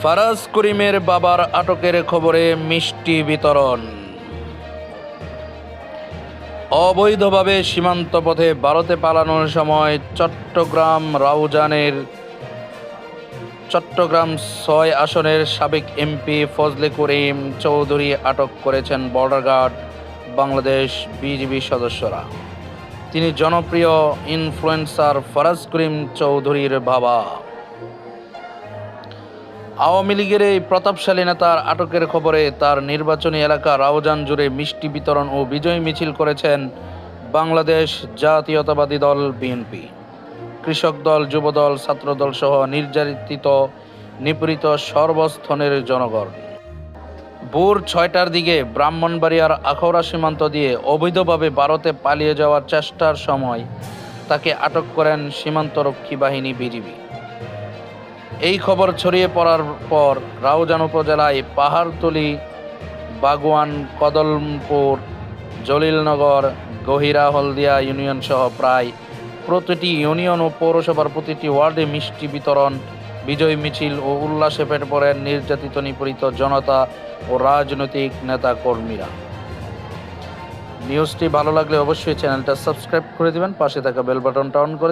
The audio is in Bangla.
ফারাজ করিমের বাবার আটকের খবরে মিষ্টি বিতরণ। অবৈধভাবে সীমান্ত পথে ভারতে পালানোর সময় চট্টগ্রাম ৬ আসনের সাবেক এমপি ফজলে করিম চৌধুরী আটক করেছেন বর্ডার গার্ড বাংলাদেশ বিজিবি সদস্যরা। তিনি জনপ্রিয় ইনফ্লুয়েন্সার ফারাজ করিম চৌধুরীর বাবা। আওয়ামী লীগের এই প্রতাপশালী নেতার আটকের খবরে তার নির্বাচনী এলাকা রাউজান জুড়ে মিষ্টি বিতরণ ও বিজয় মিছিল করেছেন বাংলাদেশ জাতীয়তাবাদী দল বিএনপি, কৃষক দল, যুবদল, ছাত্রদল সহ নিপীড়িত সর্বস্তরের জনগণ। ভোর ৬টার দিকে ব্রাহ্মণবাড়িয়ার আখাউড়া সীমান্ত দিয়ে অবৈধভাবে ভারতে পালিয়ে যাওয়ার চেষ্টার সময় তাকে আটক করেন সীমান্তরক্ষী বাহিনী বিজিবি। এই খবর ছড়িয়ে পড়ার পর রাউজান উপজেলায় পাহাড়তলী, বাগুয়ান, কদমপুর, জলিলনগর, গহিরা, হলদিয়া ইউনিয়ন সহ প্রায় প্রতিটি ইউনিয়ন ও পৌরসভার প্রতিটি ওয়ার্ডে মিষ্টি বিতরণ, বিজয় মিছিল ও উল্লাসে ফেটে পড়েন নির্যাতিত নিপীড়িত জনতা ও রাজনৈতিক নেতা কর্মীরা। নিউজটি ভালো লাগলে অবশ্যই চ্যানেলটা সাবস্ক্রাইব করে দিবেন, পাশে থাকা বেল বাটনটা অন করে